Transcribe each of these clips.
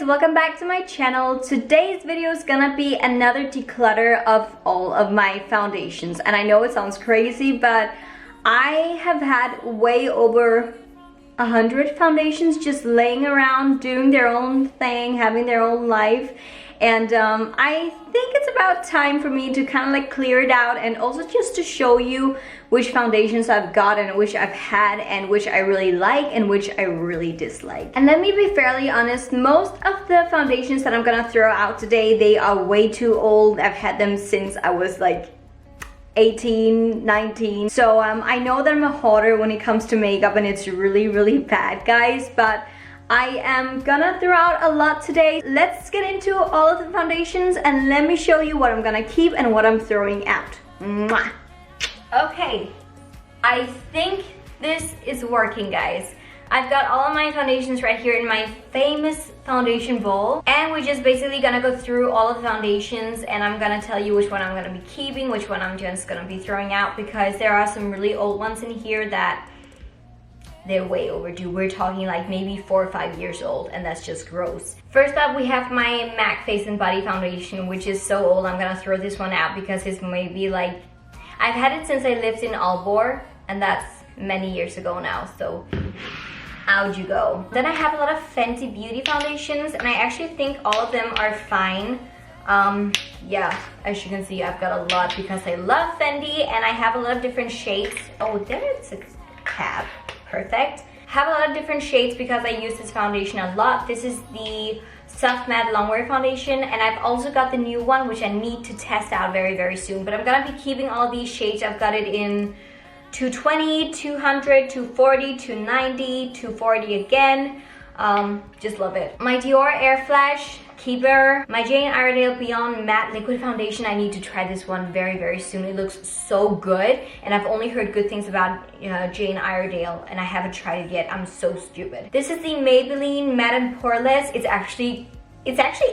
welcome back to my channel. Today's video is gonna be another declutter of all of my foundations, and I know it sounds crazy, but I have had way over 100 foundations just laying around doing their own thing, having their own life, and I think it's about time for me to kind of like clear it out, and also just to show you which foundations I've got and which I've had and which I really like and which I really dislike. And let me be fairly honest, most of the foundations that I'm gonna throw out today, they are way too old. I've had them since I was like 18, 19. So I know that I'm a hoarder when it comes to makeup, and it's really bad, guys, but I am gonna throw out a lot today. Let's get into all of the foundations and let me show you what I'm gonna keep and what I'm throwing out. Mwah. Okay, I think this is working, guys. I've got all of my foundations right here in my famous foundation bowl, and we're just basically gonna go through all of the foundations, and I'm gonna tell you which one I'm gonna be keeping, which one I'm just gonna be throwing out, because there are some really old ones in here that they're way overdue. We're talking like maybe 4 or 5 years old, and that's just gross. First up, we have my MAC Face and Body Foundation, which is so old. I'm gonna throw this one out because it's maybe like, I've had it since I lived in Aalborg, and that's many years ago now, so out you go. Then I have a lot of Fenty Beauty foundations, and I actually think all of them are fine. Yeah, as you can see, I've got a lot because I love Fenty, and I have a lot of different shades. Oh, there's a tab. Perfect. Have a lot of different shades because I use this foundation a lot. This is the Soft Matte Longwear Foundation, and I've also got the new one, which I need to test out very soon. But I'm gonna be keeping all these shades. I've got it in 220, 200, 240, 290, 240 again. Just love it. My Dior Air Flash Keeper, my Jane Iredale Beyond Matte Liquid Foundation. I need to try this one very soon. It looks so good, and I've only heard good things about Jane Iredale, and I haven't tried it yet. I'm so stupid. This is the Maybelline Matte and Poreless. It's actually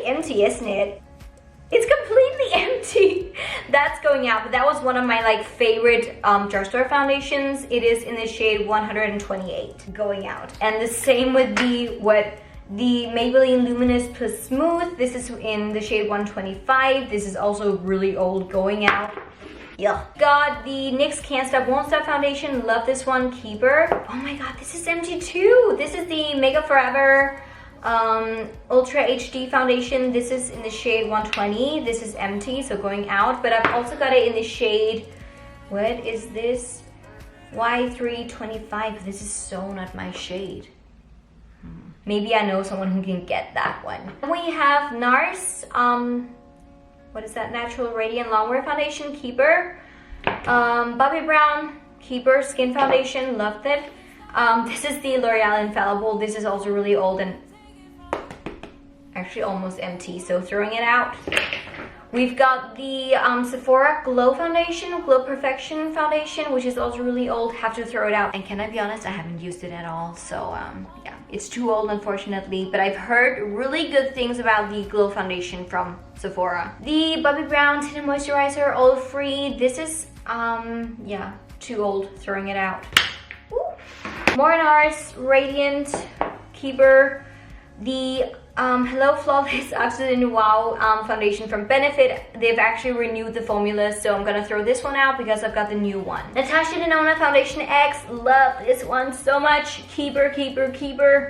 empty, isn't it? It's completely empty. That's going out, but that was one of my like favorite drugstore foundations. It is in the shade 128, going out. And the same with the Maybelline Luminous Plus Smooth. This is in the shade 125. This is also really old, going out. Yeah. Got the NYX Can't Stop Won't Stop Foundation. Love this one, Keeper. Oh my god, this is empty too. This is the Makeup Forever Ultra HD Foundation. This is in the shade 120. This is empty, so going out. But I've also got it in the shade, what is this? Y325. This is so not my shade. Maybe I know someone who can get that one. We have NARS, what is that? Natural Radiant Longwear Foundation, Keeper. Bobbi Brown, Keeper Skin Foundation, loved it. This is the L'Oreal Infallible. This is also really old and actually almost empty, so throwing it out. We've got the Sephora Glow Foundation, Glow Perfection Foundation, which is also really old. Have to throw it out. And can I be honest, I haven't used it at all. So yeah, it's too old, unfortunately. But I've heard really good things about the Glow Foundation from Sephora. The Bobbi Brown Tinted Moisturizer, Oil Free. This is, yeah, too old. Throwing it out. Ooh. More NARS Radiant Keeper. The Hello Flawless Absolutely Wow foundation from Benefit. They've actually renewed the formula, so I'm gonna throw this one out because I've got the new one. Natasha Denona Foundation X. Love this one so much. Keeper.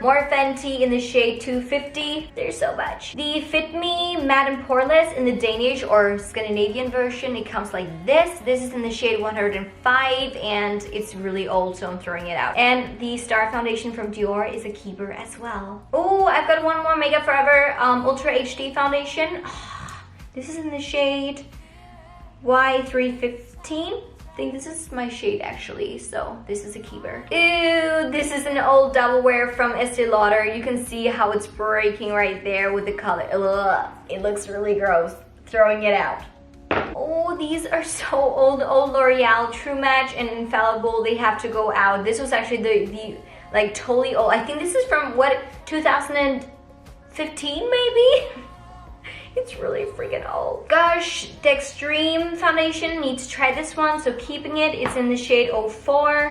More Fenty in the shade 250. There's so much. The Fit Me Matte and Poreless in the Danish or Scandinavian version. It comes like this. This is in the shade 105, and it's really old, so I'm throwing it out. And the Star Foundation from Dior is a keeper as well. Oh, I've got one more Makeup Forever Ultra HD Foundation. This is in the shade Y315. I think this is my shade actually, so this is a keeper. Ew, this is an old double wear from Estee Lauder. You can see how it's breaking right there with the color. Ugh, it looks really gross. Throwing it out. Oh, these are so old. L'Oreal True Match and Infallible. They have to go out. This was actually the like totally old. I think this is from what, 2015 maybe? It's really freaking old. Gosh, the Extreme Foundation. Need to try this one, so keeping it. It's in the shade 04.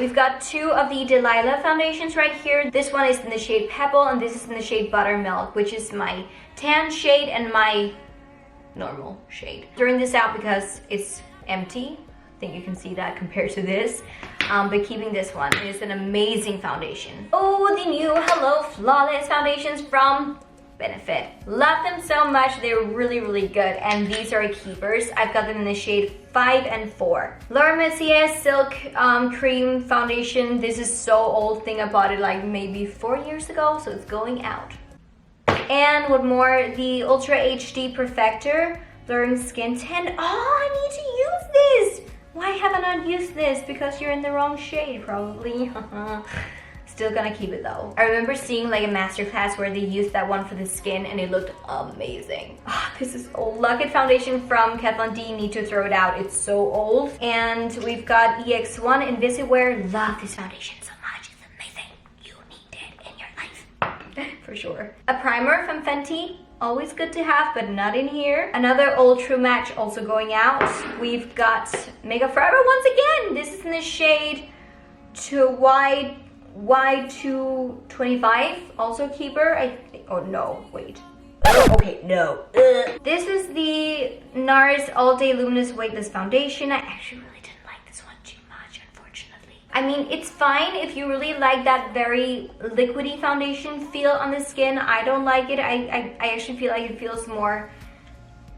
We've got two of the Delilah foundations right here. This one is in the shade Pebble and this is in the shade Buttermilk, which is my tan shade and my normal shade. Throwing this out because it's empty. I think you can see that compared to this. But keeping this one. It is an amazing foundation. Oh, the new Hello Flawless foundations from Benefit. Love them so much. They're really, really good. And these are keepers. I've got them in the shade 5 and 4. Laura Mercier Silk Cream Foundation. This is so old. I think I bought it like maybe 4 years ago, so it's going out. And what more? The Ultra HD Perfector Blurring Skin Tint. Oh, I need to use this. Why have I not used this? Because you're in the wrong shade, probably. Still gonna keep it though. I remember seeing like a masterclass where they used that one for the skin and it looked amazing. Oh, this is old. Lock It Foundation from Kat Von D. Need to throw it out. It's so old. And we've got EX1 Invisiwear. Love this foundation so much. It's amazing. You need it in your life. For sure. A primer from Fenty. Always good to have, but not in here. Another old True Match also going out. We've got Makeup Forever once again. This is in the shade to Y225. Also keeper, I think. Oh no, wait. Okay, no. This is the NARS All Day Luminous Weightless Foundation. I actually really didn't like this one too much, unfortunately. I mean, it's fine if you really like that very liquidy foundation feel on the skin. I don't like it. I actually feel like it feels more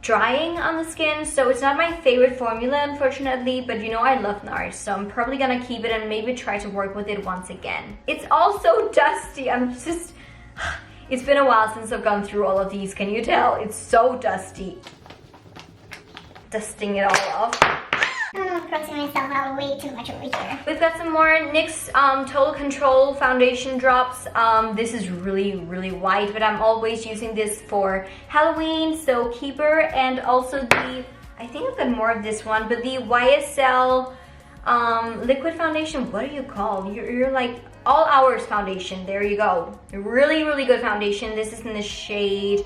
drying on the skin, so it's not my favorite formula, unfortunately, but you know I love NARS, so I'm probably gonna keep it and maybe try to work with it once again. It's also dusty. It's been a while since I've gone through all of these. Can you tell? It's so dusty. Dusting it all off. I'm crossing myself out way too much over here. We've got some more NYX Total Control foundation drops. This is really, really white, but I'm always using this for Halloween, so keeper, and also the, I think I've got more of this one, but the YSL liquid foundation. What are you called? You're like All Hours foundation. There you go. Really, really good foundation. This is in the shade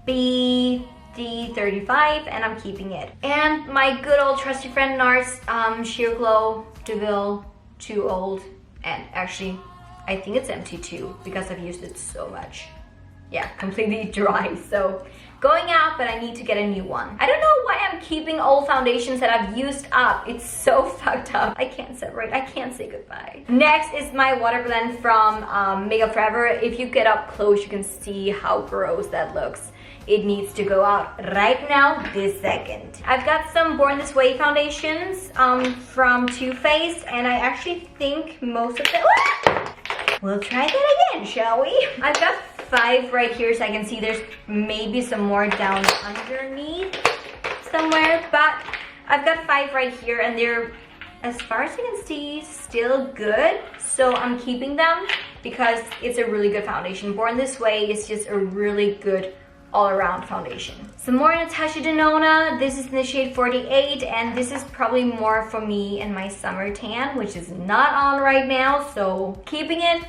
BD35, and I'm keeping it. And my good old trusty friend NARS Sheer Glow Deville Too Old, and actually I think it's empty too because I've used it so much. Yeah, completely dry, so going out, but I need to get a new one. I don't know why I'm keeping old foundations that I've used up. It's so fucked up. I can't separate. I can't say goodbye. Next is my water blend from Makeup Forever. If you get up close, you can see how gross that looks. It needs to go out right now, this second. I've got some Born This Way foundations from Too Faced, and I actually think most of them... We'll try that again, shall we? I've got 5 right here, so I can see there's maybe some more down underneath somewhere, but I've got 5 right here, and they're, as far as you can see, still good. So I'm keeping them because it's a really good foundation. Born This Way is just a really good all-around foundation. Some more Natasha Denona. This is in the shade 48, and this is probably more for me in my summer tan, which is not on right now, so keeping it,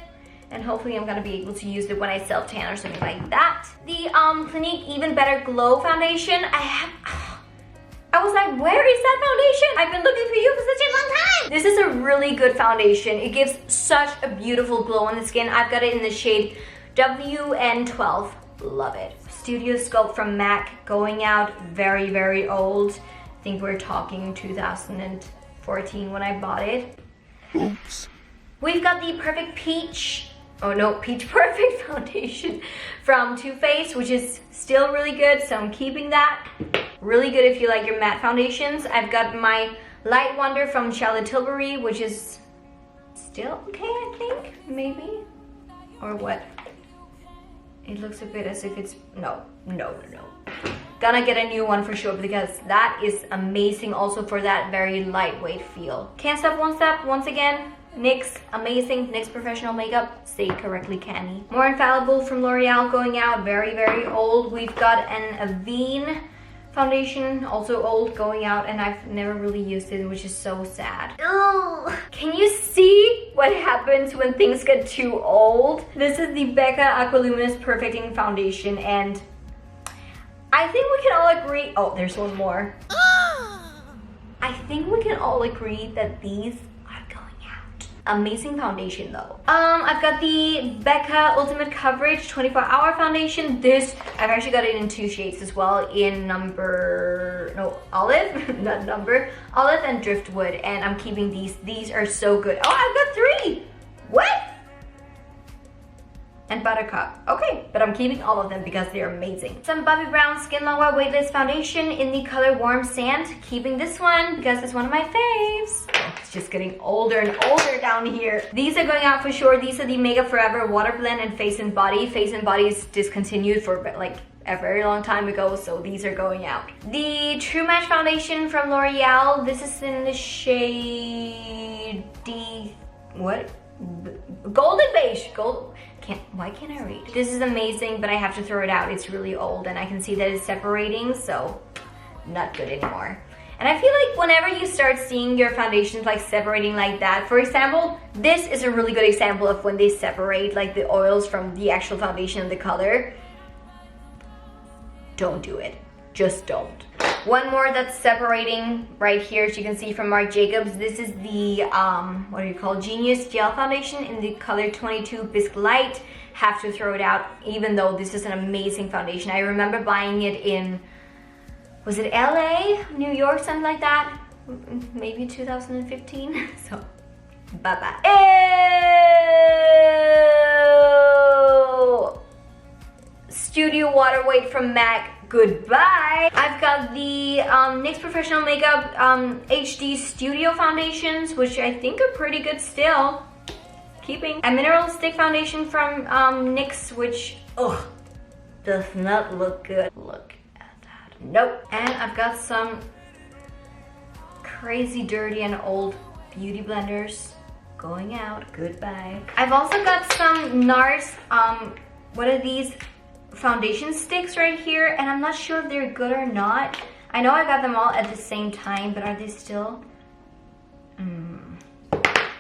and hopefully I'm gonna be able to use it when I self-tan or something like that. The Clinique Even Better Glow foundation. I was like, where is that foundation? I've been looking for you for such a long time. This is a really good foundation. It gives such a beautiful glow on the skin. I've got it in the shade WN12. Love it. Studio Sculpt from MAC, going out, very, very old. I think we're talking 2014 when I bought it. Oops. We've got the Perfect Peach, oh no, Peach Perfect foundation from Too Faced, which is still really good, so I'm keeping that. Really good if you like your matte foundations. I've got my Light Wonder from Charlotte Tilbury, which is still okay, I think, maybe, or what? It looks a bit as if it's, no. Gonna get a new one for sure because that is amazing also for that very lightweight feel. Can't Stop, Won't Stop, once again, NYX, amazing, NYX Professional Makeup, say it correctly, Canny. More Infallible from L'Oreal, going out, very, very old. We've got an Avene foundation, also old, going out, and I've never really used it, which is so sad. Ugh. Can you see what happens when things get too old? This is the Becca Aqualuminous Perfecting Foundation, and I think we can all agree, oh, there's one more. I think we can all agree that these are going out. Amazing foundation though. I've got the Becca Ultimate Coverage 24-hour foundation. This, I've actually got it in 2 shades as well, in olive, not number, olive and driftwood, and I'm keeping these. These are so good. Oh, I've got 3. What? And Buttercup. Okay, but I'm keeping all of them because they're amazing. Some Bobbi Brown Skin Longwear Weightless Foundation in the color Warm Sand. Keeping this one because it's one of my faves. Oh, it's just getting older and older down here. These are going out for sure. These are the Makeup Forever Water Blend and Face and Body. Face and Body is discontinued for like a very long time ago, so these are going out. The True Match Foundation from L'Oreal. This is in the shade Golden Beige. Why can't I read? This is amazing, but I have to throw it out. It's really old and I can see that it's separating, so not good anymore. And I feel like whenever you start seeing your foundations like separating like that, for example, this is a really good example of when they separate like the oils from the actual foundation and the color. Don't do it. Just don't. One more that's separating right here, as you can see from Marc Jacobs. This is the, what do you call, Genius Gel Foundation in the color 22 Bisque Light. Have to throw it out, even though this is an amazing foundation. I remember buying it in, was it LA, New York, something like that? Maybe 2015, so bye-bye. Ew! Studio Water Weight from MAC. Goodbye. I've got the NYX Professional Makeup HD Studio Foundations, which I think are pretty good still. Keeping. A Mineral Stick Foundation from NYX, which, does not look good. Look at that. Nope. And I've got some crazy dirty and old beauty blenders going out. Goodbye. I've also got some NARS, what are these? Foundation sticks right here, and I'm not sure if they're good or not. I know I got them all at the same time, but are they still?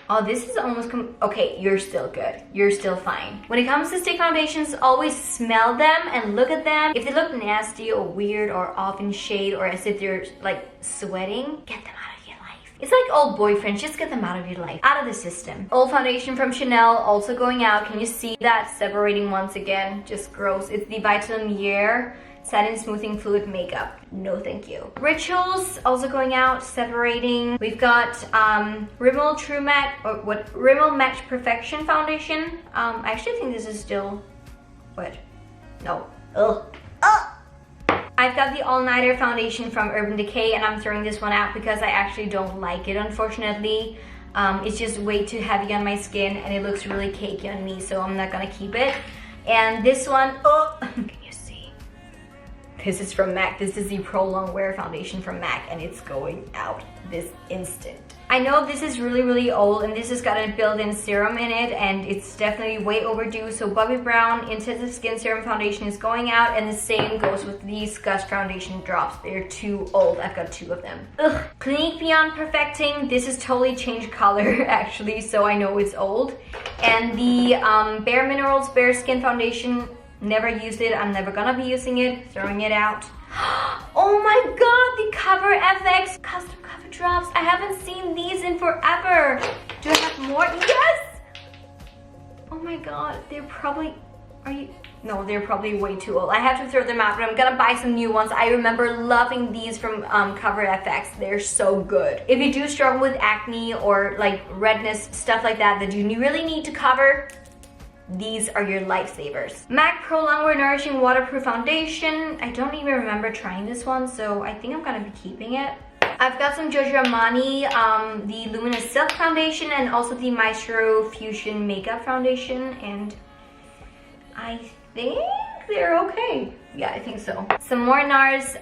Oh, this is almost okay, you're still good. You're still fine. When it comes to stick foundations, always smell them and look at them. If they look nasty or weird or off in shade or as if they're like sweating, get them out of your life. It's like old boyfriends, just get them out of your life, out of the system. Old foundation from Chanel, also going out. Can you see that separating once again? Just gross. It's the Vitalumiere Satin Smoothing Fluid Makeup. No thank you. Rituals, also going out, separating. We've got Rimmel True Matte, or what? Rimmel Match Perfection Foundation. I actually think this is still, what? No. Ugh. I've got the All Nighter Foundation from Urban Decay, and I'm throwing this one out because I actually don't like it, unfortunately. It's just way too heavy on my skin and it looks really cakey on me, so I'm not gonna keep it. And this one, can you see? This is from MAC. This is the Pro Longwear Foundation from MAC, and it's going out this instant. I know this is really, really old, and this has got a built-in serum in it, and it's definitely way overdue. So Bobbi Brown Intensive Skin Serum Foundation is going out, and the same goes with these Gush Foundation drops. They're too old. I've got 2 of them. Ugh. Clinique Beyond Perfecting. This is totally changed color, actually, so I know it's old. And the Bare Minerals Bare Skin Foundation. Never used it. I'm never gonna be using it. Throwing it out. Oh my god, the Cover FX custom cover drops. I haven't seen these in forever. Do I have more? Yes! Oh my god, they're probably, no, they're probably way too old. I have to throw them out, but I'm gonna buy some new ones. I remember loving these from Cover FX. They're so good. If you do struggle with acne or like redness, stuff like that you really need to cover, these are your lifesavers. MAC Pro Longwear Nourishing Waterproof Foundation. I don't even remember trying this one, so I think I'm gonna be keeping it. I've got some Giorgio Armani, the Luminous Silk Foundation, and also the Maestro Fusion Makeup Foundation, and I think they're okay. Yeah, I think so. Some more NARS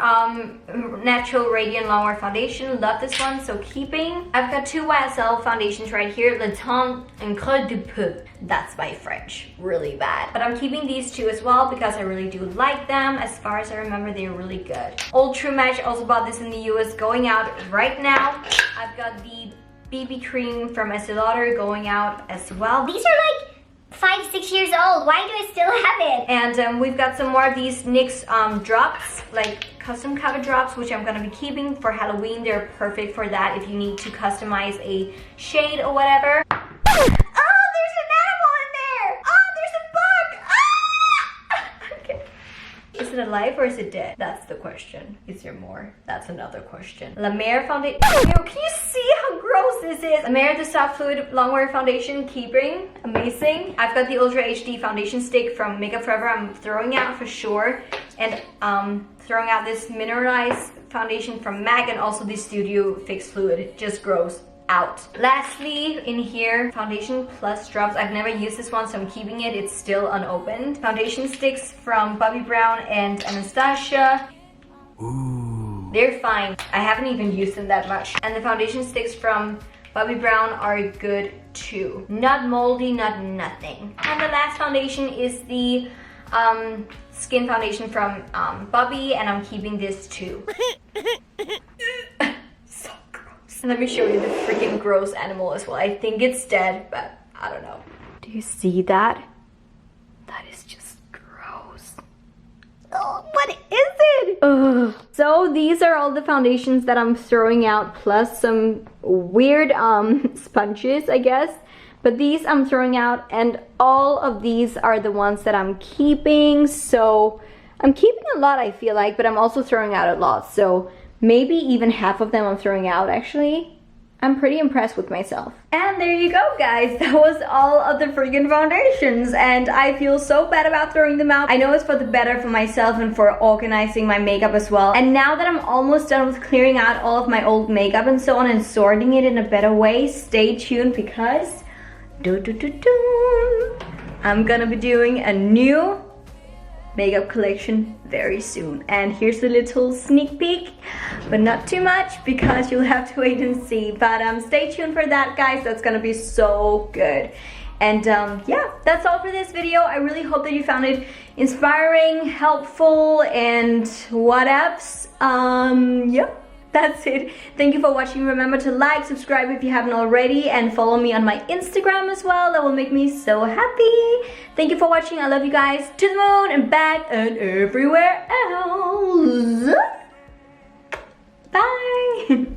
Natural Radiant Longwear Foundation. Love this one, so keeping. I've got 2 YSL foundations right here. Le Temps Incroyable de Peu. That's my French. Really bad. But I'm keeping these 2 as well because I really do like them. As far as I remember, they're really good. Old True Match, also bought this in the US, going out right now. I've got the BB cream from Estee Lauder going out as well. These are like 5-6 years old. Why do I still have it? And we've got some more of these NYX drops, like custom cover drops, which I'm gonna be keeping for Halloween. They're perfect for that if you need to customize a shade or whatever. Oh, there's an animal in there! Oh, there's a bug! Ah! Okay. Is it alive or is it dead? That's the question. Is there more? That's another question. La Mer Foundation. Yo, can you see how gross this is? La Mer, the soft fluid longwear foundation, keeping. Amazing. I've got the Ultra HD foundation stick from Makeup Forever. I'm throwing out for sure. And throwing out this mineralized foundation from MAC and also the Studio Fix Fluid. It just grows out. Lastly, in here, Foundation Plus drops. I've never used this one, so I'm keeping it. It's still unopened. Foundation sticks from Bobbi Brown and Anastasia. Ooh. They're fine. I haven't even used them that much. And the foundation sticks from Bobbi Brown are good too. Not moldy, not nothing. And the last foundation is the skin foundation from Bobbi, and I'm keeping this too. So gross. And let me show you the freaking gross animal as well. I think it's dead, but I don't know. Do you see that? That is just gross. Oh, what is it? Ugh. So these are all the foundations that I'm throwing out, plus some weird sponges, I guess. But these I'm throwing out, and all of these are the ones that I'm keeping. So I'm keeping a lot, I feel like, but I'm also throwing out a lot. So maybe even half of them I'm throwing out, actually. I'm pretty impressed with myself. And there you go, guys. That was all of the freaking foundations, and I feel so bad about throwing them out. I know it's for the better for myself and for organizing my makeup as well. And now that I'm almost done with clearing out all of my old makeup and so on and sorting it in a better way, stay tuned because I'm gonna be doing a new makeup collection very soon. And here's a little sneak peek, but not too much because you'll have to wait and see. But stay tuned for that, guys. That's gonna be so good. And yeah, that's all for this video. I really hope that you found it inspiring, helpful, and whatevs. Yep. That's it. Thank you for watching. Remember to like, subscribe if you haven't already, and follow me on my Instagram as well. That will make me so happy. Thank you for watching. I love you guys. To the moon and back and everywhere else. Bye.